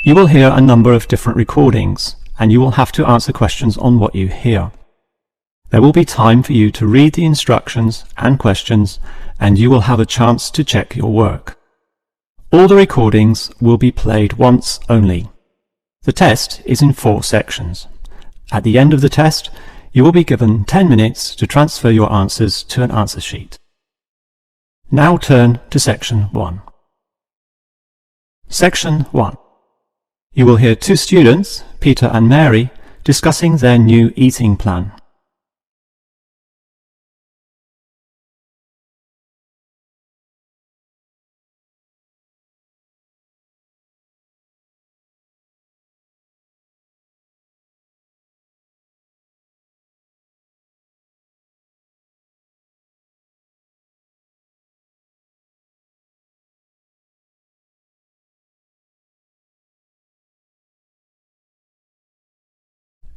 You will hear a number of different recordings, and you will have to answer questions on what you hear. There will be time for you to read the instructions and questions, and you will have a chance to check your work. All the recordings will be played once only. The test is in 4 sections. At the end of the test, you will be given 10 minutes to transfer your answers to an answer sheet. Now turn to Section 1. Section 1. You will hear 2 students, Peter and Mary, discussing their new eating plan.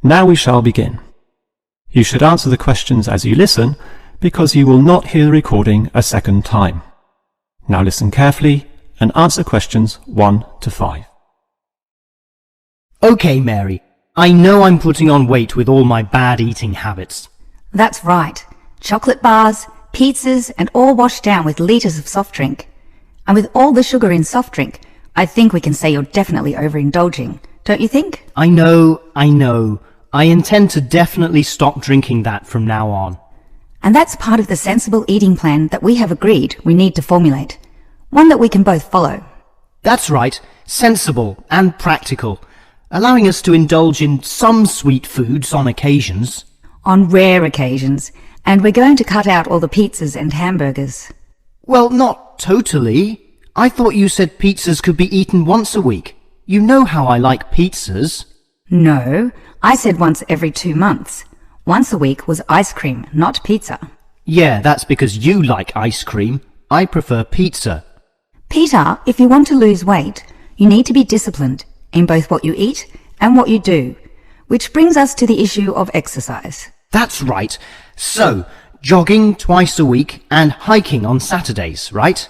Now we shall begin. You should answer the questions as you listen, because you will not hear the recording a second time. Now listen carefully and answer questions 1 to 5. Okay, Mary. I know I'm putting on weight with all my bad eating habits. That's right. Chocolate bars, pizzas, and all washed down with litres of soft drink. And with all the sugar in soft drink, I think we can say you're definitely overindulging, don't you think? I know. I intend to definitely stop drinking that from now on. And that's part of the sensible eating plan that we have agreed we need to formulate. One that we can both follow. That's right. Sensible and practical. Allowing us to indulge in some sweet foods on occasions. On rare occasions. And we're going to cut out all the pizzas and hamburgers. Well, not totally. I thought you said pizzas could be eaten once a week. You know how I like pizzas. No, I said once every 2 months. Once a week was ice cream, not pizza. Yeah, that's because you like ice cream. I prefer pizza. Peter, if you want to lose weight, you need to be disciplined in both what you eat and what you do, which brings us to the issue of exercise. That's right. So, jogging twice a week and hiking on Saturdays, right?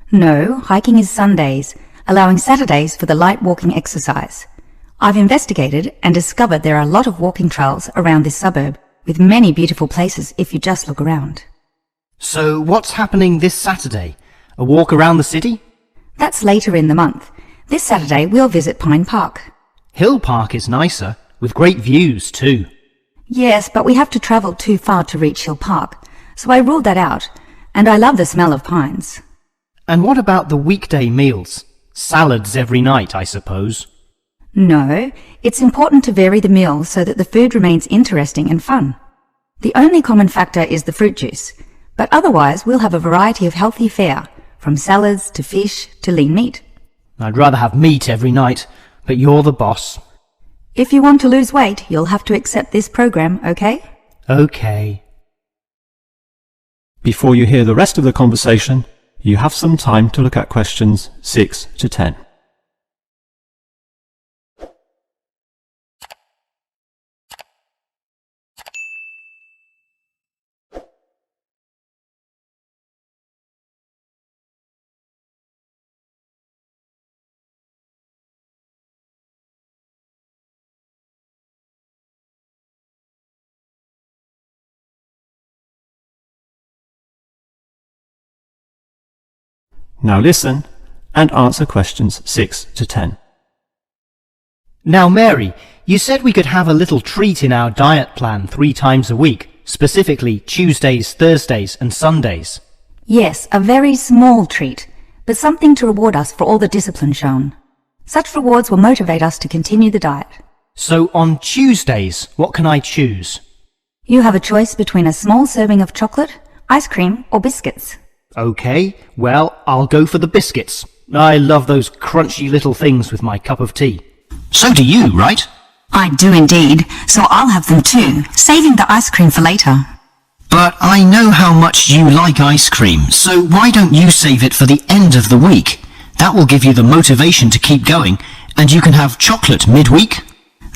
No, hiking is Sundays, allowing Saturdays for the light walking exercise. I've investigated and discovered there are a lot of walking trails around this suburb, with many beautiful places if you just look around. So what's happening this Saturday? A walk around the city? That's later in the month. This Saturday we'll visit Pine Park. Hill Park is nicer, with great views too. Yes, but we have to travel too far to reach Hill Park, so I ruled that out, and I love the smell of pines. And what about the weekday meals? Salads every night, I suppose. No, it's important to vary the meal so that the food remains interesting and fun. The only common factor is the fruit juice, but otherwise we'll have a variety of healthy fare, from salads to fish to lean meat. I'd rather have meat every night, but you're the boss. If you want to lose weight, you'll have to accept this program, okay? Okay. Before you hear the rest of the conversation, you have some time to look at questions 6 to 10. Now listen and answer questions 6 to 10. Now, Mary, you said we could have a little treat in our diet plan 3 times a week, specifically Tuesdays, Thursdays and Sundays. Yes, a very small treat, but something to reward us for all the discipline shown. Such rewards will motivate us to continue the diet. So on Tuesdays, what can I choose? You have a choice between a small serving of chocolate, ice cream or biscuits. Okay, well, I'll go for the biscuits. I love those crunchy little things with my cup of tea. So do you, right? I do indeed, so I'll have them too, saving the ice cream for later. But I know how much you like ice cream, so why don't you save it for the end of the week? That will give you the motivation to keep going, and you can have chocolate midweek.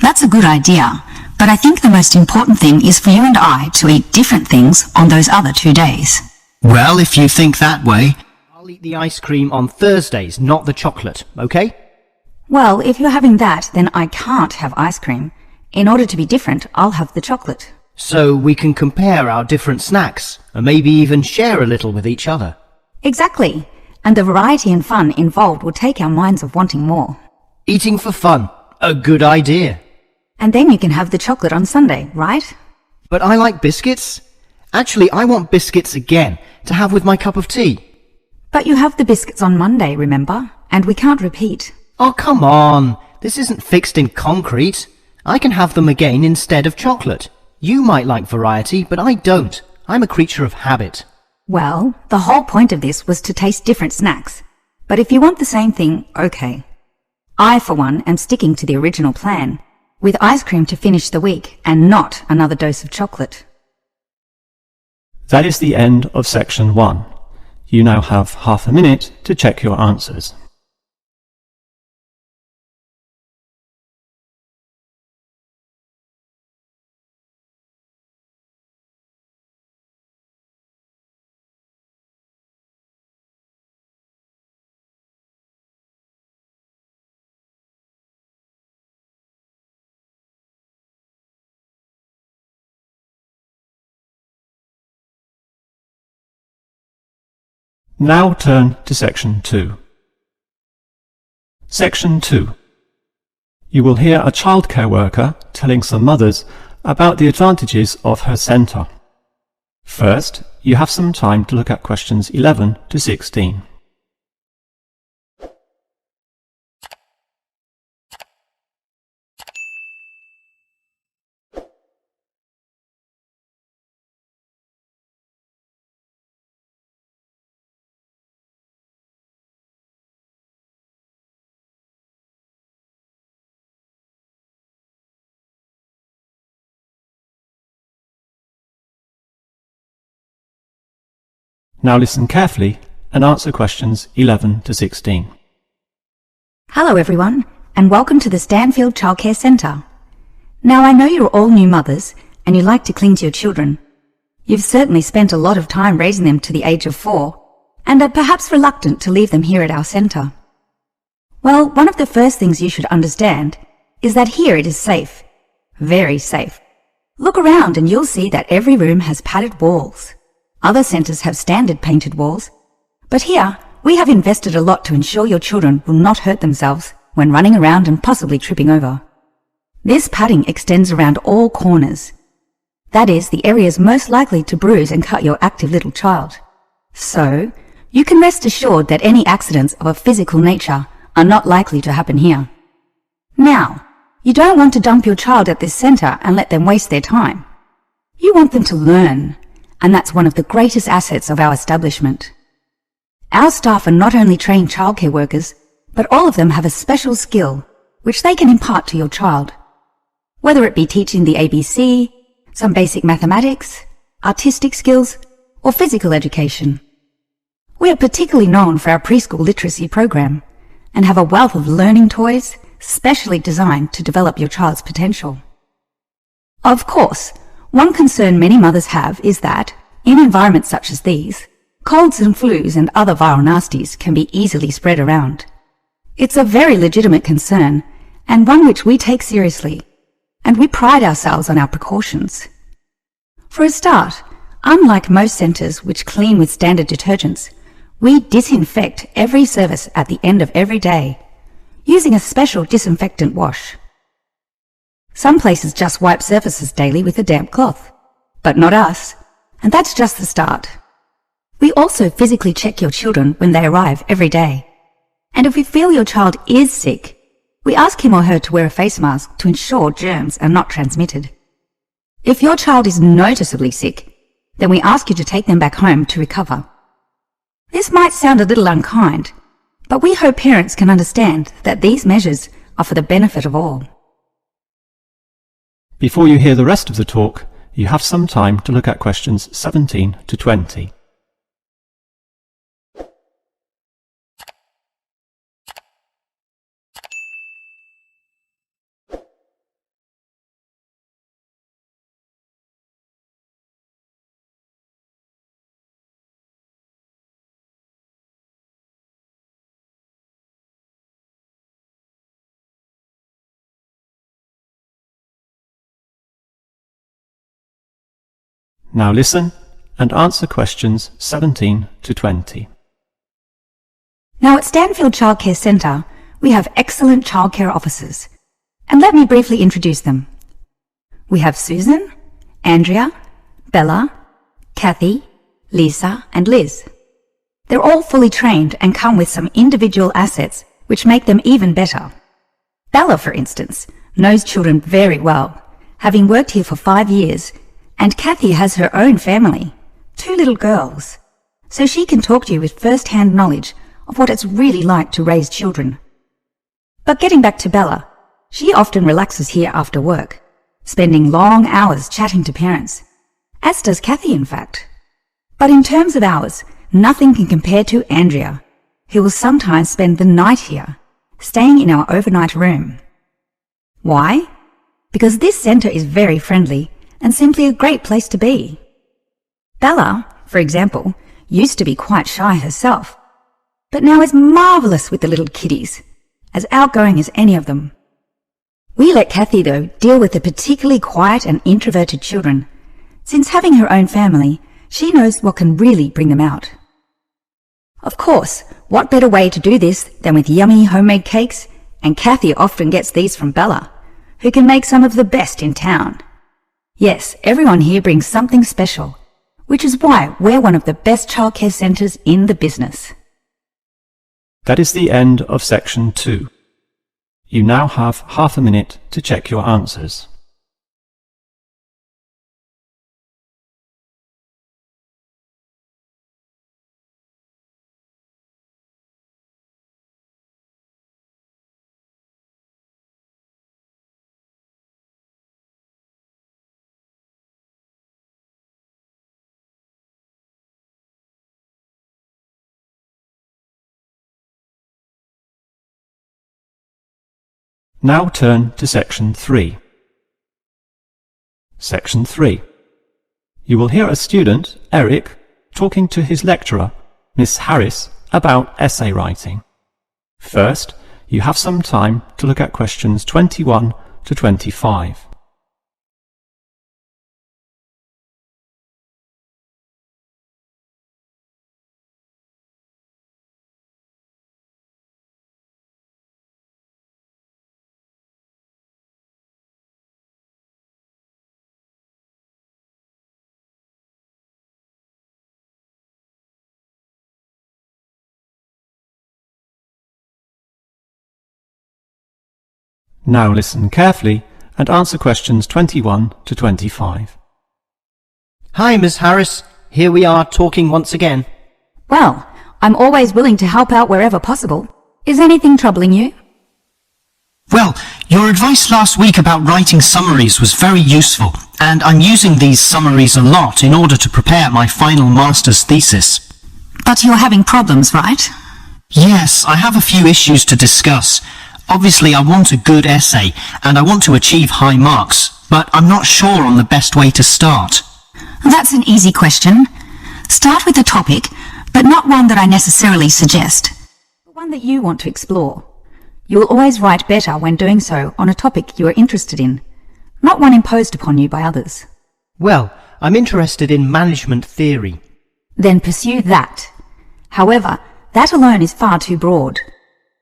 That's a good idea, but I think the most important thing is for you and I to eat different things on those other 2 days. Well, if you think that way. I'll eat the ice cream on Thursdays, not the chocolate, okay? Well, if you're having that, then I can't have ice cream. In order to be different, I'll have the chocolate. So we can compare our different snacks and maybe even share a little with each other. Exactly. And the variety and fun involved will take our minds of wanting more. Eating for fun. A good idea. And then you can have the chocolate on Sunday, right? But I like biscuits. Actually, I want biscuits again to have with my cup of tea. But you have the biscuits on Monday, remember? And we can't repeat. Oh, come on. This isn't fixed in concrete. I can have them again instead of chocolate. You might like variety, but I don't. I'm a creature of habit. Well, the whole point of this was to taste different snacks. But if you want the same thing, okay. I, for one, am sticking to the original plan, with ice cream to finish the week and not another dose of chocolate. That is the end of section 1. You now have half a minute to check your answers. Now turn to section 2. Section 2. You will hear a childcare worker telling some mothers about the advantages of her centre. First, you have some time to look at questions 11 to 16. Now listen carefully and answer questions 11 to 16. Hello everyone, and welcome to the Stanfield Childcare Centre. Now I know you're all new mothers, and you like to cling to your children. You've certainly spent a lot of time raising them to the age of 4, and are perhaps reluctant to leave them here at our centre. Well, one of the first things you should understand is that here it is safe. Very safe. Look around and you'll see that every room has padded walls. Other centres have standard painted walls, but here we have invested a lot to ensure your children will not hurt themselves when running around and possibly tripping over. This padding extends around all corners. That is, the areas most likely to bruise and cut your active little child. So, you can rest assured that any accidents of a physical nature are not likely to happen here. Now, you don't want to dump your child at this centre and let them waste their time. You want them to learn, and that's one of the greatest assets of our establishment. Our staff are not only trained childcare workers, but all of them have a special skill which they can impart to your child. Whether it be teaching the ABC, some basic mathematics, artistic skills, or physical education. We are particularly known for our preschool literacy program and have a wealth of learning toys specially designed to develop your child's potential. Of course, one concern many mothers have is that, in environments such as these, colds and flus and other viral nasties can be easily spread around. It's a very legitimate concern, and one which we take seriously, and we pride ourselves on our precautions. For a start, unlike most centres which clean with standard detergents, we disinfect every service at the end of every day, using a special disinfectant wash. Some places just wipe surfaces daily with a damp cloth, but not us, and that's just the start. We also physically check your children when they arrive every day, and if we feel your child is sick, we ask him or her to wear a face mask to ensure germs are not transmitted. If your child is noticeably sick, then we ask you to take them back home to recover. This might sound a little unkind, but we hope parents can understand that these measures are for the benefit of all. Before you hear the rest of the talk, you have some time to look at questions 17 to 20. Now listen and answer questions 17 to 20. Now at Stanfield Childcare Centre, we have excellent childcare officers. And let me briefly introduce them. We have Susan, Andrea, Bella, Kathy, Lisa and Liz. They're all fully trained and come with some individual assets which make them even better. Bella, for instance, knows children very well, having worked here for 5 years, and Kathy has her own family, 2 little girls, so she can talk to you with first-hand knowledge of what it's really like to raise children. But getting back to Bella, she often relaxes here after work, spending long hours chatting to parents, as does Kathy in fact. But in terms of hours, nothing can compare to Andrea, who will sometimes spend the night here, staying in our overnight room. Why? Because this centre is very friendly and simply a great place to be. Bella, for example, used to be quite shy herself, but now is marvellous with the little kiddies, as outgoing as any of them. We let Kathy, though, deal with the particularly quiet and introverted children, since having her own family, she knows what can really bring them out. Of course, what better way to do this than with yummy homemade cakes, and Kathy often gets these from Bella, who can make some of the best in town. Yes, everyone here brings something special, which is why we're one of the best childcare centres in the business. That is the end of section 2. You now have half a minute to check your answers. Now turn to section 3. Section 3. You will hear a student, Eric, talking to his lecturer, Miss Harris, about essay writing. First, you have some time to look at questions 21 to 25. Now listen carefully and answer questions 21 to 25. Hi, Miss Harris. Here we are talking once again. Well, I'm always willing to help out wherever possible. Is anything troubling you? Well, your advice last week about writing summaries was very useful, and I'm using these summaries a lot in order to prepare my final master's thesis. But you're having problems, right? Yes, I have a few issues to discuss. Obviously, I want a good essay, and I want to achieve high marks, but I'm not sure on the best way to start. That's an easy question. Start with a topic, but not one that I necessarily suggest. One that you want to explore. You will always write better when doing so on a topic you are interested in, not one imposed upon you by others. Well, I'm interested in management theory. Then pursue that. However, that alone is far too broad.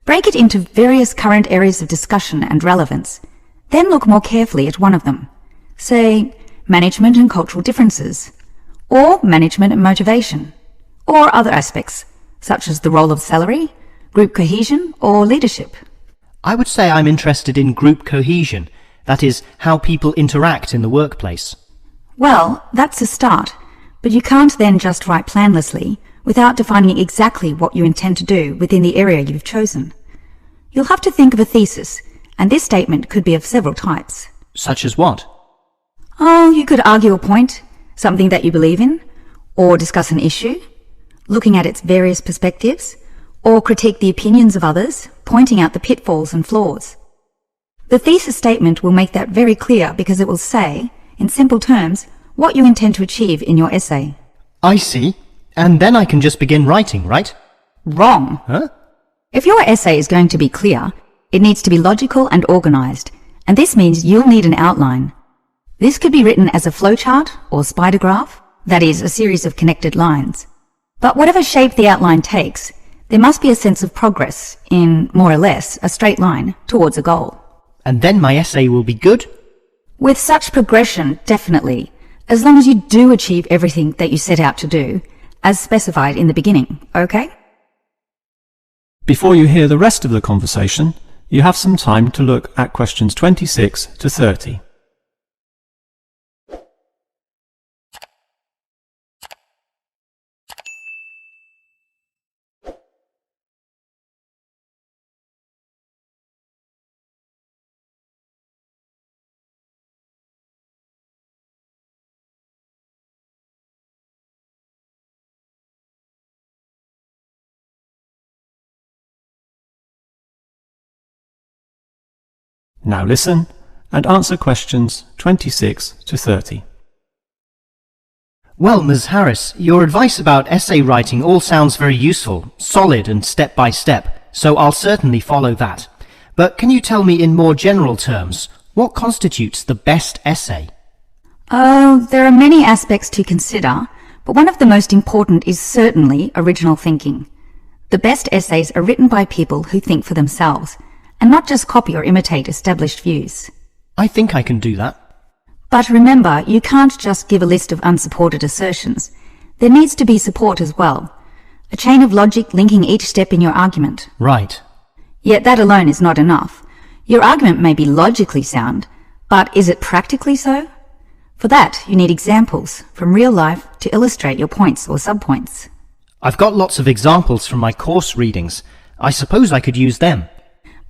Break it into various current areas of discussion and relevance. Then look more carefully at one of them. Say, management and cultural differences, or management and motivation, or other aspects, such as the role of salary, group cohesion, or leadership. I would say I'm interested in group cohesion, that is, how people interact in the workplace. Well, that's a start, but you can't then just write planlessly without defining exactly what you intend to do within the area you've chosen. You'll have to think of a thesis, and this statement could be of several types. Such as what? Oh, you could argue a point, something that you believe in, or discuss an issue, looking at its various perspectives, or critique the opinions of others, pointing out the pitfalls and flaws. The thesis statement will make that very clear because it will say, in simple terms, what you intend to achieve in your essay. I see. And then I can just begin writing, right? Wrong. Huh? If your essay is going to be clear, it needs to be logical and organised, and this means you'll need an outline. This could be written as a flowchart or spider graph, that is, a series of connected lines. But whatever shape the outline takes, there must be a sense of progress in, more or less, a straight line towards a goal. And then my essay will be good? With such progression, definitely, as long as you do achieve everything that you set out to do, as specified in the beginning, okay? Before you hear the rest of the conversation, you have some time to look at questions 26 to 30. Now listen and answer questions 26 to 30. Well, Ms. Harris, your advice about essay writing all sounds very useful, solid and step by step, so I'll certainly follow that. But can you tell me in more general terms, what constitutes the best essay? Oh, there are many aspects to consider, but one of the most important is certainly original thinking. The best essays are written by people who think for themselves, and not just copy or imitate established views. I think I can do that. But remember, you can't just give a list of unsupported assertions. There needs to be support as well. A chain of logic linking each step in your argument. Right. Yet that alone is not enough. Your argument may be logically sound, but is it practically so? For that, you need examples from real life to illustrate your points or subpoints. I've got lots of examples from my course readings. I suppose I could use them.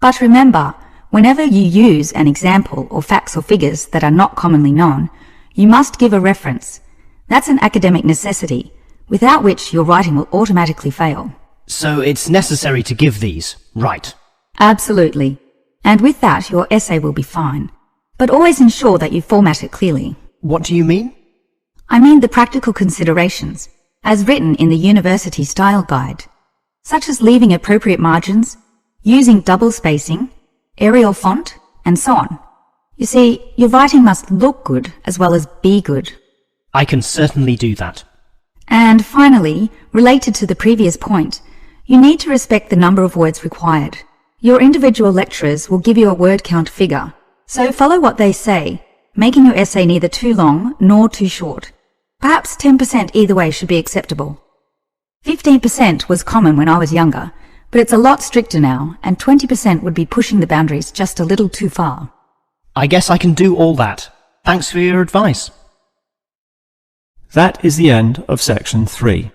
But remember, whenever you use an example or facts or figures that are not commonly known, you must give a reference. That's an academic necessity, without which your writing will automatically fail. So it's necessary to give these, right? Absolutely. And with that, your essay will be fine. But always ensure that you format it clearly. What do you mean? I mean the practical considerations, as written in the University Style Guide, such as leaving appropriate margins, using double spacing, Arial font, and so on. You see, your writing must look good as well as be good. I can certainly do that. And finally, related to the previous point, you need to respect the number of words required. Your individual lecturers will give you a word count figure, so follow what they say, making your essay neither too long nor too short. Perhaps 10% either way should be acceptable. 15% was common when I was younger, but it's a lot stricter now, and 20% would be pushing the boundaries just a little too far. I guess I can do all that. Thanks for your advice. That is the end of section 3.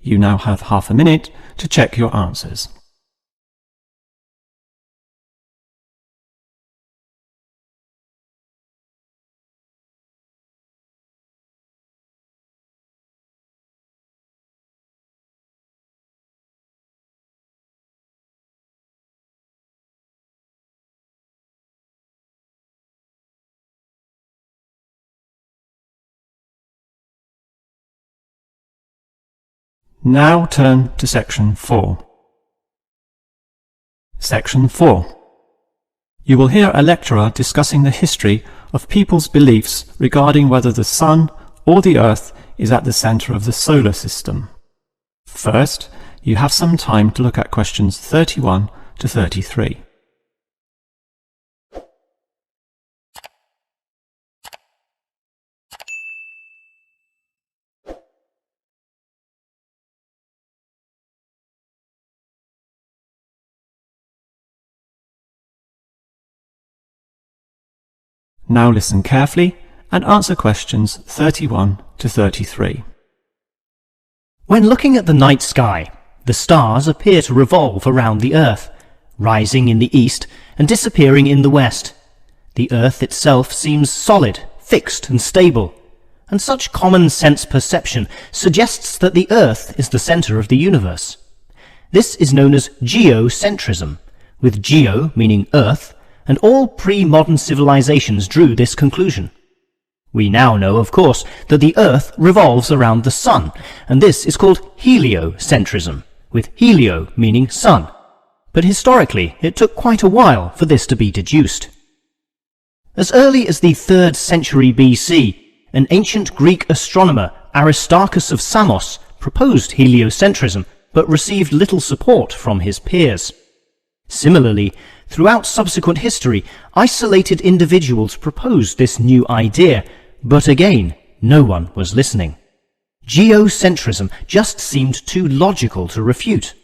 You now have half a minute to check your answers. Now turn to section 4. Section 4. You will hear a lecturer discussing the history of people's beliefs regarding whether the Sun or the Earth is at the center of the solar system. First, you have some time to look at questions 31 to 33. Now listen carefully and answer questions 31 to 33. When looking at the night sky, the stars appear to revolve around the Earth, rising in the east and disappearing in the west. The Earth itself seems solid, fixed and stable, and such common sense perception suggests that the Earth is the center of the universe. This is known as geocentrism, with geo meaning Earth, and all pre-modern civilizations drew this conclusion. We now know, of course, that the Earth revolves around the Sun, and this is called heliocentrism, with helio meaning sun. But historically, it took quite a while for this to be deduced. As early as the 3rd century BC, an ancient Greek astronomer, Aristarchus of Samos proposed heliocentrism, but received little support from his peers. Similarly, throughout subsequent history, isolated individuals proposed this new idea, but again, no one was listening. Geocentrism just seemed too logical to refute.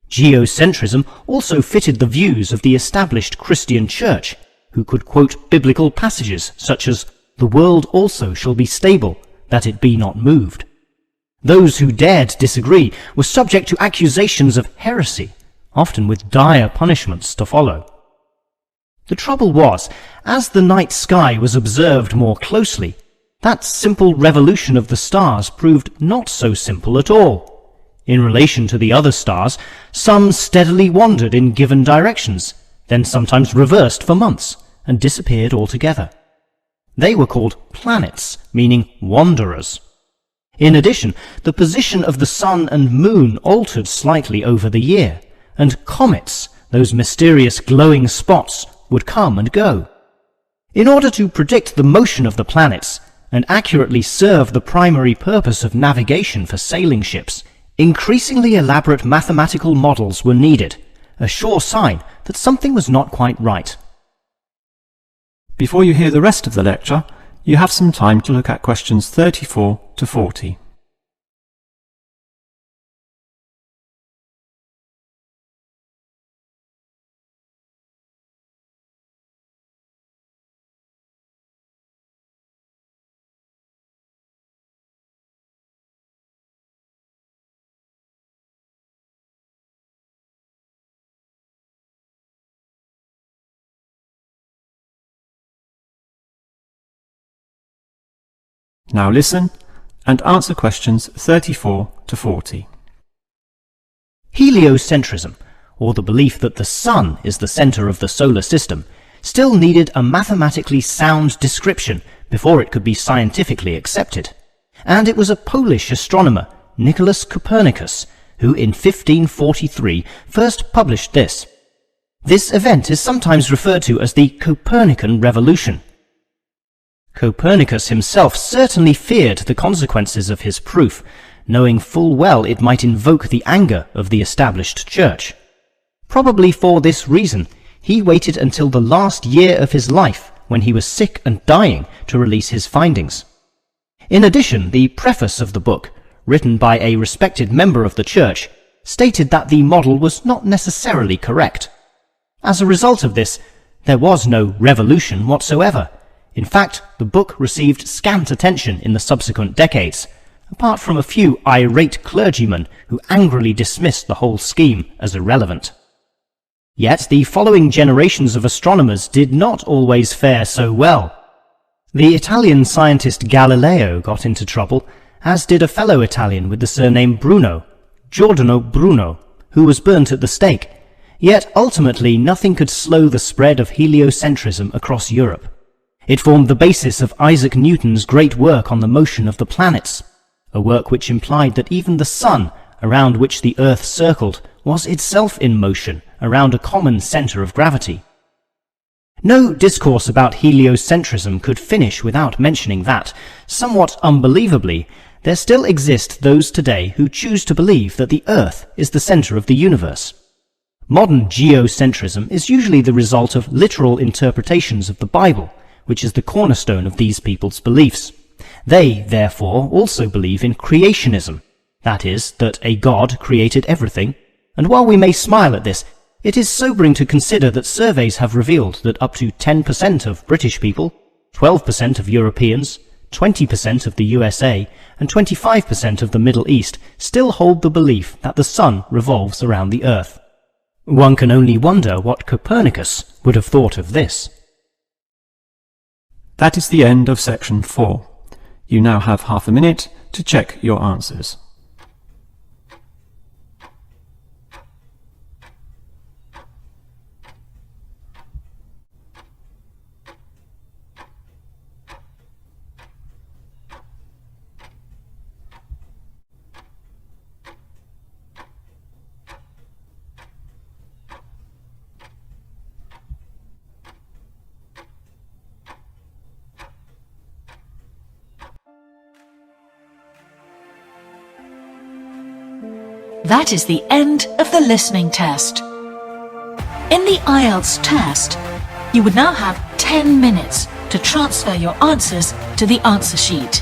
Geocentrism also fitted the views of the established Christian Church, who could quote biblical passages such as, "The world also shall be stable, that it be not moved." Those who dared disagree were subject to accusations of heresy, often with dire punishments to follow. The trouble was, as the night sky was observed more closely, that simple revolution of the stars proved not so simple at all. In relation to the other stars, some steadily wandered in given directions, then sometimes reversed for months, and disappeared altogether. They were called planets, meaning wanderers. In addition, the position of the sun and moon altered slightly over the year, and comets, those mysterious glowing spots, would come and go. In order to predict the motion of the planets, and accurately serve the primary purpose of navigation for sailing ships, increasingly elaborate mathematical models were needed, a sure sign that something was not quite right. Before you hear the rest of the lecture, you have some time to look at questions 34 to 40. Now listen and answer questions 34 to 40. Heliocentrism, or the belief that the sun is the center of the solar system, still needed a mathematically sound description before it could be scientifically accepted. And it was a Polish astronomer, Nicholas Copernicus, who in 1543 first published this. This event is sometimes referred to as the Copernican Revolution. Copernicus himself certainly feared the consequences of his proof, knowing full well it might invoke the anger of the established church. Probably for this reason, he waited until the last year of his life, when he was sick and dying, to release his findings. In addition, the preface of the book, written by a respected member of the church, stated that the model was not necessarily correct. As a result of this, there was no revolution whatsoever. In fact, the book received scant attention in the subsequent decades, apart from a few irate clergymen who angrily dismissed the whole scheme as irrelevant. Yet the following generations of astronomers did not always fare so well. The Italian scientist Galileo got into trouble, as did a fellow Italian with the surname Bruno, Giordano Bruno, who was burnt at the stake. Yet ultimately nothing could slow the spread of heliocentrism across Europe. It formed the basis of Isaac Newton's great work on the motion of the planets, a work which implied that even the sun, around which the Earth circled, was itself in motion around a common center of gravity. No discourse about heliocentrism could finish without mentioning that, somewhat unbelievably, there still exist those today who choose to believe that the Earth is the center of the universe. Modern geocentrism is usually the result of literal interpretations of the Bible, which is the cornerstone of these people's beliefs. They, therefore, also believe in creationism, that is, that a God created everything, and while we may smile at this, it is sobering to consider that surveys have revealed that up to 10% of British people, 12% of Europeans, 20% of the USA, and 25% of the Middle East still hold the belief that the sun revolves around the Earth. One can only wonder what Copernicus would have thought of this. That is the end of section 4. You now have half a minute to check your answers. That is the end of the listening test. In the IELTS test, you would now have 10 minutes to transfer your answers to the answer sheet.